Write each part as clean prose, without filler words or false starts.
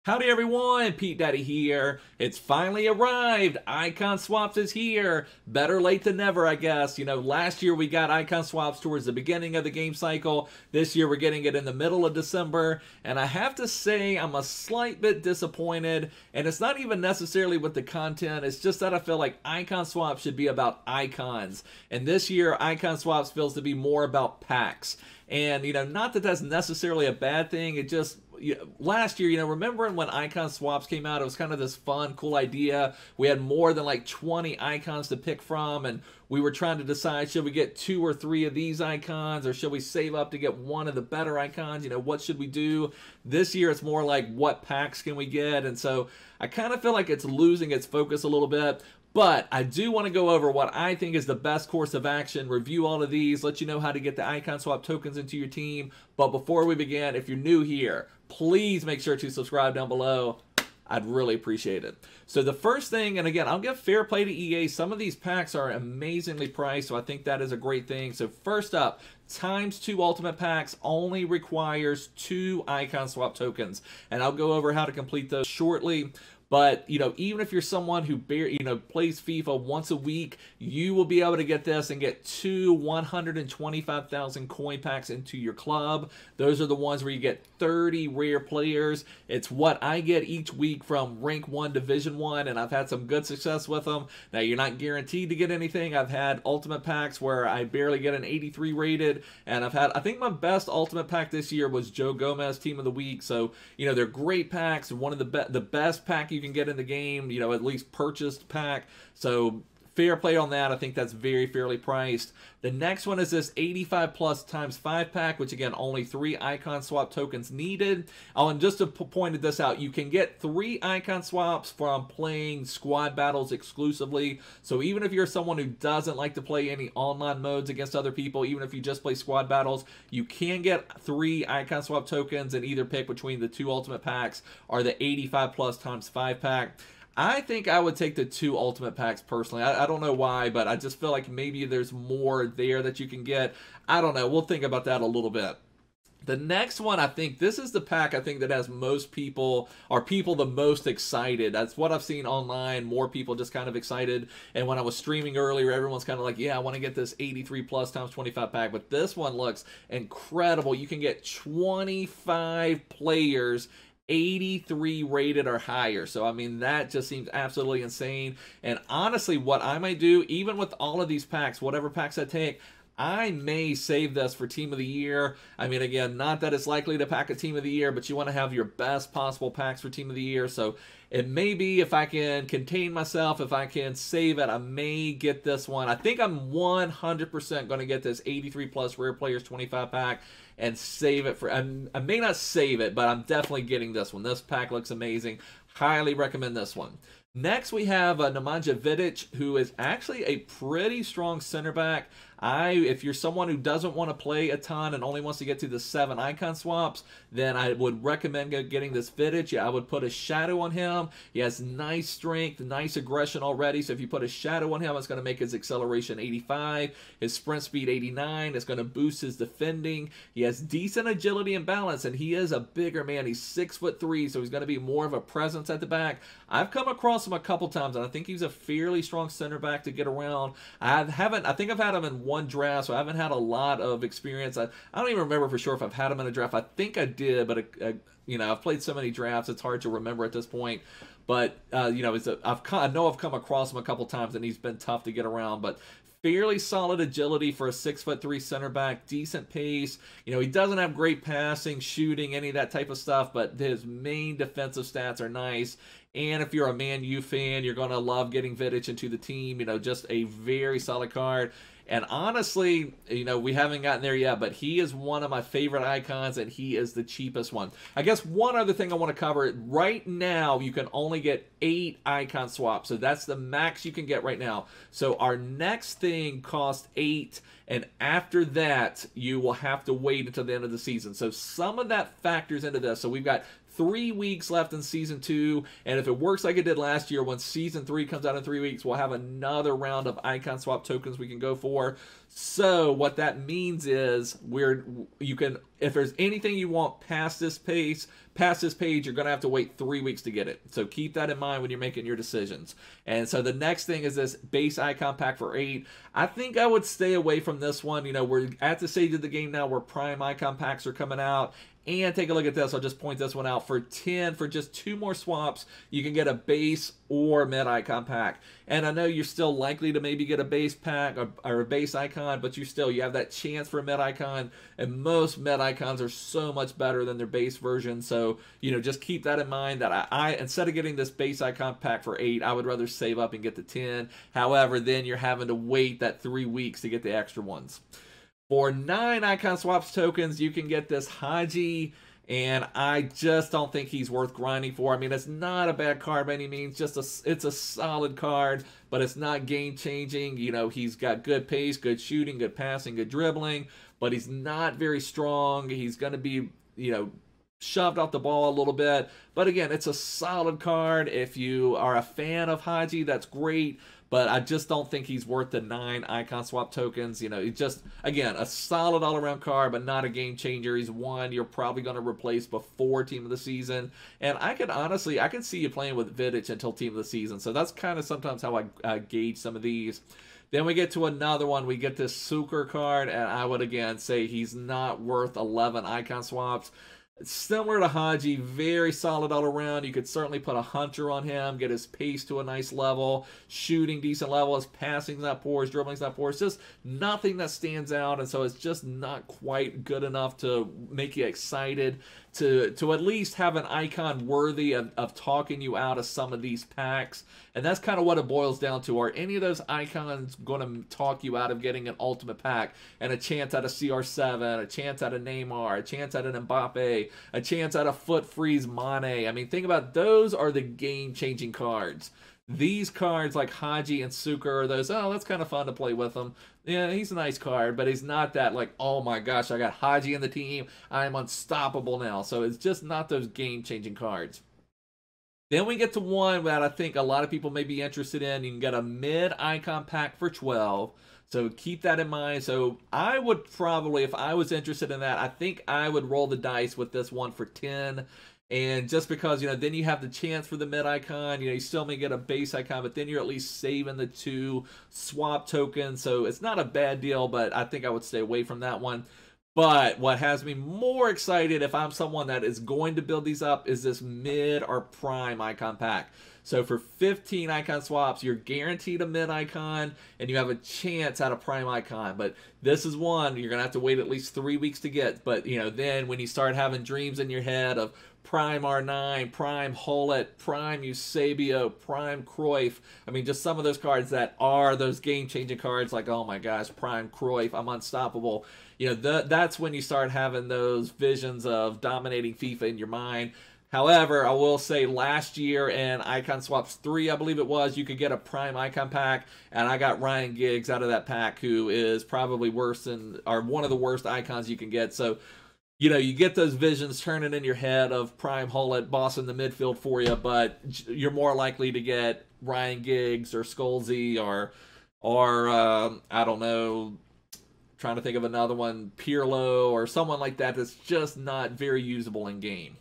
Howdy everyone, Pete Daddy here. It's finally arrived. Icon Swaps is here. Better late than never, I guess. You know, last year we got Icon Swaps towards the beginning of the game cycle. This year we're getting it in the middle of December. And I have to say I'm a slight bit disappointed. And it's not even necessarily with the content. It's just that I feel like Icon Swaps should be about icons. And this year Icon Swaps feels to be more about packs. And, you know, not that that's necessarily a bad thing. It just, last year, you know, remembering when Icon Swaps came out, it was kind of this fun, cool idea. We had more than like 20 icons to pick from, and we were trying to decide, should we get 2 or 3 of these icons, or should we save up to get one of the better icons? You know, what should we do? This year, it's more like, what packs can we get? And so I kind of feel like it's losing its focus a little bit. But I do want to go over what I think is the best course of action, review all of these, let you know how to get the Icon Swap tokens into your team. But before we begin, if you're new here, please make sure to subscribe down below. I'd really appreciate it. So the first thing, and again, I'll give fair play to EA. Some of these packs are amazingly priced, so I think that is a great thing. So first up, ×2 Ultimate Packs only requires 2 Icon Swap tokens. And I'll go over how to complete those shortly. But, you know, even if you're someone who, plays FIFA once a week, you will be able to get this and get 2 125,000 coin packs into your club. Those are the ones where you get 30 rare players. It's what I get each week from Rank 1 Division 1, and I've had some good success with them. Now, you're not guaranteed to get anything. I've had Ultimate Packs where I barely get an 83 rated, and I think my best Ultimate Pack this year was Joe Gomez Team of the Week. So, you know, they're great packs. One of the best pack you can get in the game, you know, at least purchased pack. So fair play on that. I think that's very fairly priced. The next one is this 85 plus ×5 pack, which again, only 3 Icon Swap tokens needed. Oh, and just to point this out, you can get 3 Icon Swaps from playing squad battles exclusively. So even if you're someone who doesn't like to play any online modes against other people, even if you just play squad battles, you can get 3 Icon Swap tokens and either pick between the 2 Ultimate Packs or the 85 plus ×5 pack. I think I would take the 2 Ultimate Packs personally. I don't know why, but I just feel like maybe there's more there that you can get. I don't know. We'll think about that a little bit. The next one, I think this is the pack I think that has most people, or people the most excited. That's what I've seen online, more people just kind of excited. And when I was streaming earlier, everyone's kind of like, yeah, I want to get this 83 plus ×25 pack. But this one looks incredible. You can get 25 players 83 rated or higher. So I mean, that just seems absolutely insane. And honestly, what I might do, even with all of these packs, whatever packs I take, I may save this for Team of the Year. I mean, again, not that it's likely to pack a Team of the Year, but you want to have your best possible packs for Team of the Year. So it may be, if I can contain myself, if I can save it, I may get this one. I think I'm 100% going to get this 83 plus Rare Players 25 pack and save it for, I may not save it, but I'm definitely getting this one. This pack looks amazing. Highly recommend this one. Next, we have Nemanja Vidic, who is actually a pretty strong center back. If you're someone who doesn't want to play a ton and only wants to get to the 7 Icon Swaps, then I would recommend getting this Vidic. Yeah, I would put a shadow on him. He has nice strength, nice aggression already. So if you put a shadow on him, it's going to make his acceleration 85, his sprint speed 89. It's going to boost his defending. He has decent agility and balance, and he is a bigger man. He's 6'3", so he's going to be more of a presence at the back. I've come across him a couple times, and I think he's a fairly strong center back to get around. I think I've had him in one draft, so I haven't had a lot of experience. I don't even remember for sure if I've had him in a draft. I think I did, but you know, I've played so many drafts, it's hard to remember at this point. But you know, I know I've come across him a couple times, and he's been tough to get around. But fairly solid agility for a 6'3" center back, decent pace. You know, he doesn't have great passing, shooting, any of that type of stuff, but his main defensive stats are nice. And if you're a Man U fan, you're going to love getting Vidic into the team. You know, just a very solid card. And honestly, you know, we haven't gotten there yet, but he is one of my favorite icons, and he is the cheapest one. I guess one other thing I want to cover, right now, you can only get 8 Icon Swaps. So that's the max you can get right now. So our next thing costs 8, and after that, you will have to wait until the end of the season. So some of that factors into this. So we've got 3 weeks left in Season 2, and if it works like it did last year, when Season 3 comes out in 3 weeks, we'll have another round of icon swap tokens we can go for. So what that means is you can, if there's anything you want past this page, you're going to have to wait 3 weeks to get it. So keep that in mind when you're making your decisions. And so the next thing is this base icon pack for 8. I think I would stay away from this one. You know, we're at the stage of the game now where prime icon packs are coming out. And take a look at this. I'll just point this one out. For 10, for just 2 more swaps, you can get a base or mid icon pack. And I know you're still likely to maybe get a base pack or a base icon, but you have that chance for a mid icon. And most mid icons are so much better than their base version. So, you know, just keep that in mind that I instead of getting this base icon pack for 8, I would rather save up and get the 10. However, then you're having to wait that 3 weeks to get the extra ones. For 9 icon swaps tokens, you can get this Haji, and I just don't think he's worth grinding for. I mean, it's not a bad card by any means. It's a solid card, but it's not game-changing. You know, he's got good pace, good shooting, good passing, good dribbling, but he's not very strong. He's going to be, you know, shoved off the ball a little bit. But again, it's a solid card. If you are a fan of Haji, that's great. But I just don't think he's worth the 9 icon swap tokens. You know, he's just, again, a solid all-around card, but not a game changer. He's one you're probably going to replace before Team of the Season. And I can see you playing with Vidic until Team of the Season. So that's kind of sometimes how I gauge some of these. Then we get to another one. We get this Suker card, and I would, again, say he's not worth 11 icon swaps. Similar to Haji, very solid all around. You could certainly put a Hunter on him, get his pace to a nice level, shooting decent level, his passing's not poor, his dribbling's not poor. It's just nothing that stands out, and so it's just not quite good enough to make you excited to at least have an icon worthy of talking you out of some of these packs. And that's kind of what it boils down to. Are any of those icons going to talk you out of getting an ultimate pack and a chance at a CR7, a chance at a Neymar, a chance at an Mbappe, a chance at a foot freeze Mane? I mean, think about those are the game-changing cards. These cards like Haji and Suker are those, oh, that's kind of fun to play with him. Yeah, he's a nice card, but he's not that like, oh my gosh, I got Haji in the team, I'm unstoppable now. So it's just not those game-changing cards. Then we get to one that I think a lot of people may be interested in. You can get a mid-icon pack for 12. So keep that in mind. So I would probably, if I was interested in that, I think I would roll the dice with this one for 10. And just because, you know, then you have the chance for the mid icon, you know, you still may get a base icon, but then you're at least saving the 2 swap tokens. So it's not a bad deal, but I think I would stay away from that one. But what has me more excited, if I'm someone that is going to build these up, is this mid or prime icon pack. So for 15 icon swaps, you're guaranteed a mid icon, and you have a chance at a prime icon. But this is one you're going to have to wait at least 3 weeks to get. But, you know, then when you start having dreams in your head of prime R9, prime Hullet, prime Eusebio, prime Cruyff, I mean, just some of those cards that are those game-changing cards, like, oh my gosh, prime Cruyff, I'm unstoppable. You know, that's when you start having those visions of dominating FIFA in your mind. However, I will say last year in Icon Swaps 3, I believe it was, you could get a prime icon pack, and I got Ryan Giggs out of that pack, who is probably worse than, or one of the worst icons you can get. So, you know, you get those visions turning in your head of prime Hullet bossing the midfield for you, but you're more likely to get Ryan Giggs or Scholesy or I don't know, trying to think of another one, Pirlo or someone like that that's just not very usable in game.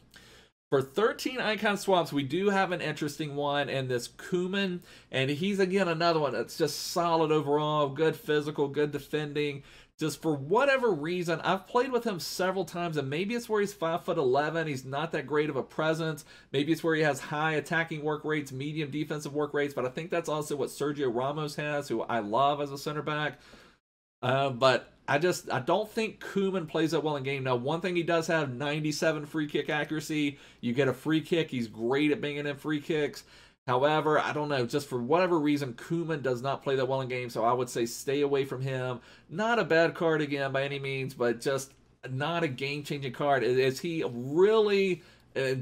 For 13 icon swaps, we do have an interesting one in this Koeman, and he's again another one that's just solid overall, good physical, good defending. Just for whatever reason, I've played with him several times, and maybe it's where he's 5'11", he's not that great of a presence. Maybe it's where he has high attacking work rates, medium defensive work rates, but I think that's also what Sergio Ramos has, who I love as a center back. But I don't think Koeman plays that well in game. Now, one thing he does have, 97 free kick accuracy. You get a free kick, he's great at banging in free kicks. However, I don't know, just for whatever reason, Koeman does not play that well in game, so I would say stay away from him. Not a bad card again by any means, but just not a game-changing card. Is he really,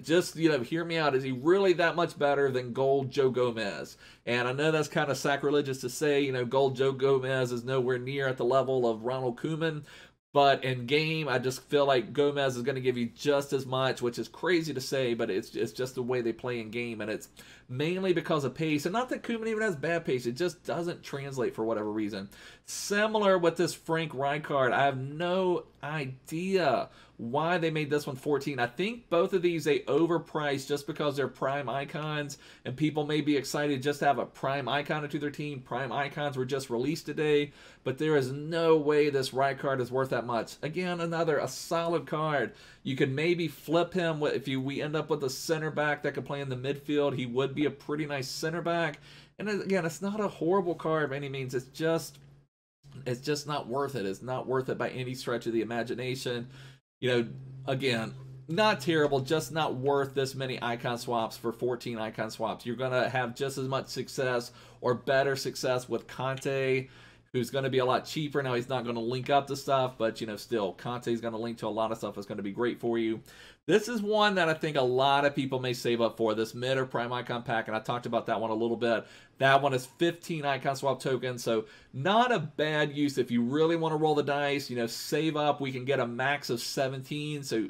just, you know, hear me out, is he really that much better than Gold Joe Gomez? And I know that's kind of sacrilegious to say, you know, Gold Joe Gomez is nowhere near at the level of Ronald Koeman, But in game, I just feel like Gomez is going to give you just as much, which is crazy to say, but it's just the way they play in game, and it's mainly because of pace. And not that Koeman even has bad pace, it just doesn't translate for whatever reason. Similar with this Frank Rijkaard, I have no idea why they made this one 14. I think both of these they overpriced just because they're prime icons, and people may be excited just to have a prime icon to their team. Prime icons were just released today, but there is no way this Rijkaard is worth that much. Again, a solid card. You could maybe flip him if we end up with a center back that could play in the midfield. He would be a pretty nice center back. And again, it's not a horrible card by any means. It's just not worth it. It's not worth it by any stretch of the imagination. You know, again, not terrible, just not worth this many icon swaps for 14 icon swaps. You're going to have just as much success or better success with Conte, who's going to be a lot cheaper. Now, he's not going to link up to stuff, but, you know, still, Conte's going to link to a lot of stuff that's going to be great for you. This is one that I think a lot of people may save up for, this mid or prime icon pack, and I talked about that one a little bit. That one is 15 icon swap tokens, so not a bad use if you really want to roll the dice. You know, save up. We can get a max of 17, so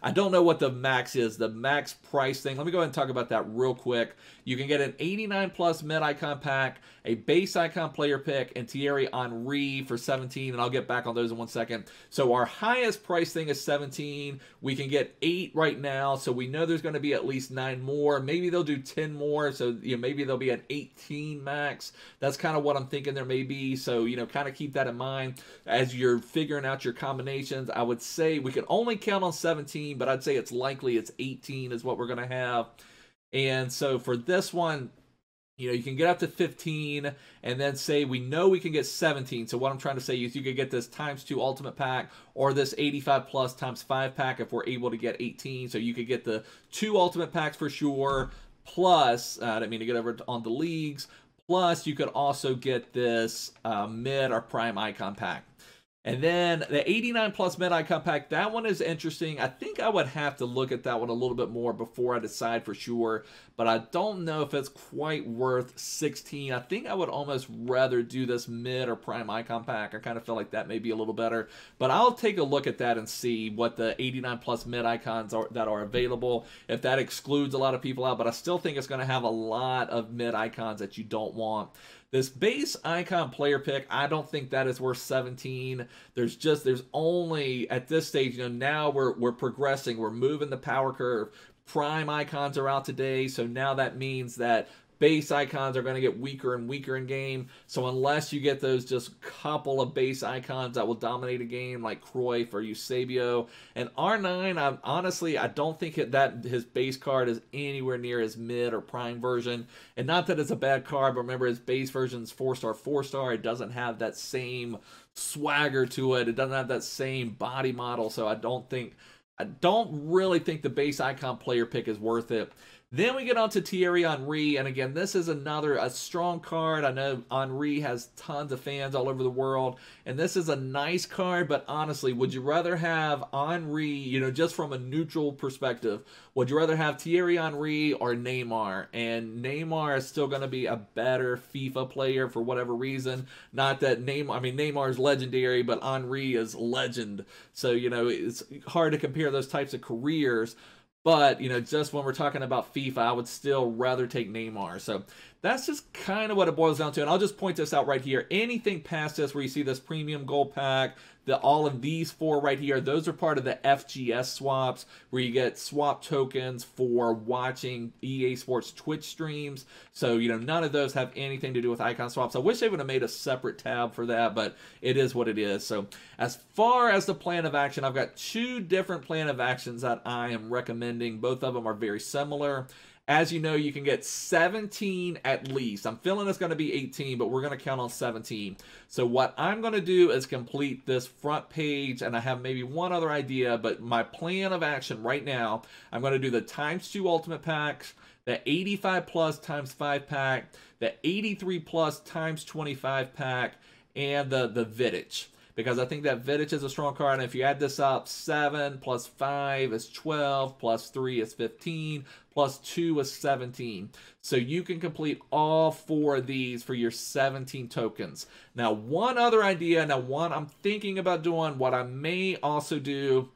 I don't know what the max is, the max price thing. Let me go ahead and talk about that real quick. You can get an 89 plus mid icon pack, a base icon player pick, and Thierry Henry for 17, and I'll get back on those in 1 second. So our highest price thing is 17. We can get 8 right now, so we know there's going to be at least 9 more. Maybe they'll do 10 more, so you know, maybe there'll be an 18 max. That's kind of what I'm thinking there may be, so you know, kind of keep that in mind as you're figuring out your combinations. I would say we can only count on 17, but I'd say it's likely it's 18 is what we're going to have. And so for this one, you know, you can get up to 15 and then say we know we can get 17. So what I'm trying to say is you could get this ×2 ultimate pack or this 85 plus ×5 pack if we're able to get 18. So you could get the 2 ultimate packs for sure. Plus, I didn't mean to get over on the leagues. Plus, you could also get this mid or prime icon pack. And then the 89 plus mid icon pack, that one is interesting. I think I would have to look at that one a little bit more before I decide for sure, but I don't know if it's quite worth 16. I think I would almost rather do this mid or prime icon pack. I kind of feel like that may be a little better, but I'll take a look at that and see what the 89 plus mid icons are that are available, if that excludes a lot of people out, but I still think it's going to have a lot of mid icons that you don't want. This base icon player pick, I don't think that is worth 17. There's only, at this stage, you know, now we're progressing. We're moving the power curve. Prime icons are out today, so now that means that base icons are going to get weaker and weaker in game. So unless you get those just couple of base icons that will dominate a game like Cruyff or Eusebio and R9, honestly, I don't think that his base card is anywhere near his mid or prime version. And not that it's a bad card, but remember his base version is 4-star, 4-star. It doesn't have that same swagger to it. It doesn't have that same body model. So I don't really think the base icon player pick is worth it. Then we get on to Thierry Henry, and again, this is a strong card. I know Henry has tons of fans all over the world, and this is a nice card, but honestly, would you rather have Henry, you know, just from a neutral perspective, would you rather have Thierry Henry or Neymar? And Neymar is still going to be a better FIFA player for whatever reason. Not that Neymar is legendary, but Henry is legend. So, you know, it's hard to compare those types of careers. But, you know, just when we're talking about FIFA, I would still rather take Neymar. So that's just kind of what it boils down to. And I'll just point this out right here. Anything past this where you see this premium gold pack, all of these 4 right here, those are part of the FGS swaps where you get swap tokens for watching EA Sports Twitch streams. So, you know, none of those have anything to do with icon swaps. I wish they would have made a separate tab for that, but it is what it is. So as far as the plan of action, I've got 2 different plan of actions that I am recommending. Both of them are very similar. As you know, you can get 17 at least. I'm feeling it's going to be 18, but we're going to count on 17. So what I'm going to do is complete this front page, and I have maybe one other idea, but my plan of action right now, I'm going to do the ×2 ultimate packs, the 85 plus ×5 pack, the 83 plus ×25 pack, and the Vidic. because I think that Vidic is a strong card. And if you add this up, 7 plus 5 is 12, plus 3 is 15, plus 2 is 17. So you can complete all 4 of these for your 17 tokens. Now, one other idea, one I'm thinking about doing, what I may also do,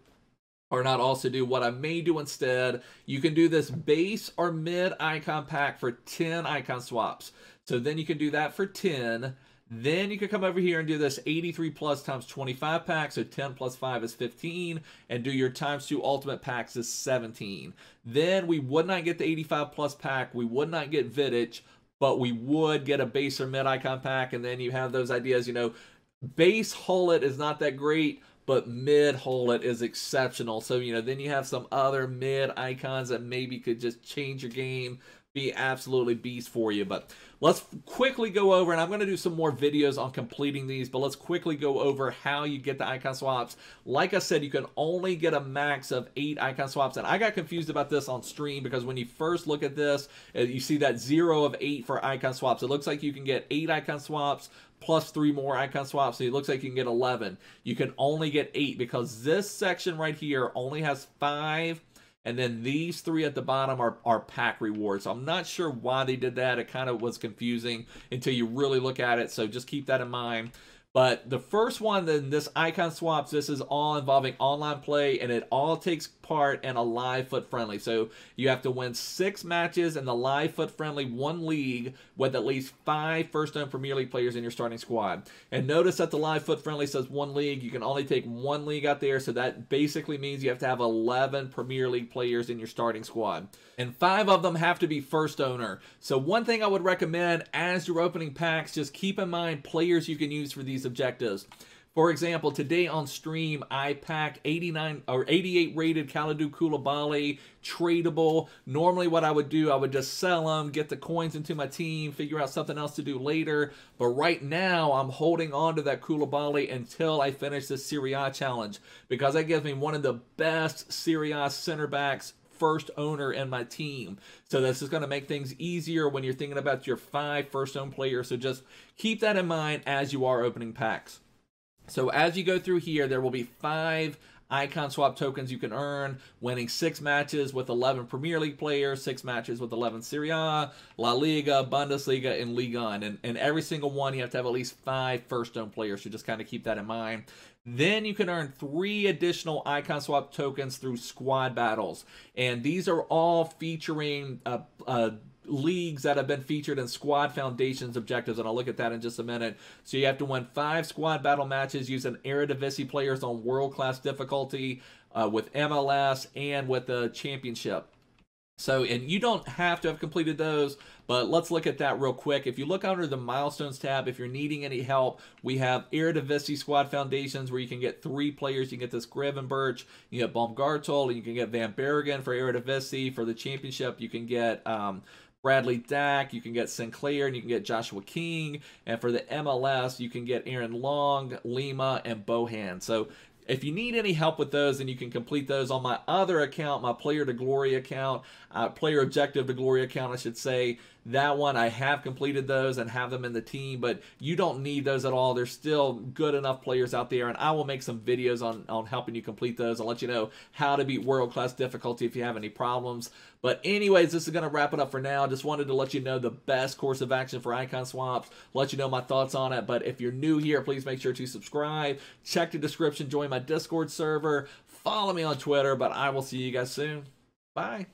or not also do, what I may do instead, you can do this base or mid icon pack for 10 icon swaps. So then you can do that for 10. Then you can come over here and do this 83 plus times 25 pack. So 10 plus 5 is 15. And do your times 2 ultimate packs is 17. Then we would not get the 85 plus pack. We would not get Vidic, but we would get a base or mid icon pack. And then you have those ideas, you know, base Hullet is not that great, but mid Hullet is exceptional. So, you know, then you have some other mid icons that maybe could just change your game, be absolutely beast for you. But let's quickly go over, and I'm going to do some more videos on completing these, but let's quickly go over how you get the icon swaps. Like I said, you can only get a max of 8 icon swaps, and I got confused about this on stream because when you first look at this, you see that 0 of 8 for icon swaps. It looks like you can get 8 icon swaps plus 3 more icon swaps, so it looks like you can get 11. You can only get 8 because this section right here only has 5, and then these 3 at the bottom are pack rewards. So I'm not sure why they did that. It kind of was confusing until you really look at it, so just keep that in mind. But the first one, then this icon swaps, this is all involving online play, and it all takes part in a live FUT friendly. So you have to win 6 matches in the live FUT friendly 1 league with at least 5 first-time Premier League players in your starting squad. And notice that the live FUT friendly says 1 league. You can only take 1 league out there, so that basically means you have to have 11 Premier League players in your starting squad. And 5 of them have to be first owner. So one thing I would recommend as you're opening packs, just keep in mind players you can use for these objectives. For example, today on stream, I packed 89 or 88 rated Kalidou Koulibaly, tradable. Normally what I would do, I would just sell them, get the coins into my team, figure out something else to do later. But right now, I'm holding on to that Koulibaly until I finish the Serie A challenge, because that gives me one of the best Serie A center backs first owner in my team. So this is going to make things easier when you're thinking about your 5 first owned players. So just keep that in mind as you are opening packs. So as you go through here, there will be 5 icon swap tokens you can earn, winning 6 matches with 11 Premier League players, 6 matches with 11 Serie A, La Liga, Bundesliga, and Ligue 1. And every single one, you have to have at least 5 first-owned players, so just kind of keep that in mind. Then you can earn 3 additional icon swap tokens through squad battles. And these are all featuring leagues that have been featured in Squad Foundation's objectives, and I'll look at that in just a minute. So you have to win 5 squad battle matches using Eredivisie players on world-class difficulty with MLS and with the championship. So, and you don't have to have completed those, but let's look at that real quick. If you look under the Milestones tab, if you're needing any help, we have Eredivisie Squad Foundations where you can get 3 players. You can get this Gravenberch, you get Baumgartel, and you can get Van Bergen for Eredivisie. For the championship, you can get Bradley Dack, you can get Sinclair, and you can get Joshua King. And for the MLS, you can get Aaron Long, Lima, and Bohan. So if you need any help with those, then you can complete those on my other account, my Player to Glory account, Player Objective to Glory account, I should say. That one, I have completed those and have them in the team, but you don't need those at all. There's still good enough players out there, and I will make some videos on helping you complete those. I'll let you know how to beat world-class difficulty if you have any problems. But anyways, this is going to wrap it up for now. Just wanted to let you know the best course of action for icon swaps, let you know my thoughts on it. But if you're new here, please make sure to subscribe, check the description, join my Discord server, follow me on Twitter, but I will see you guys soon. Bye.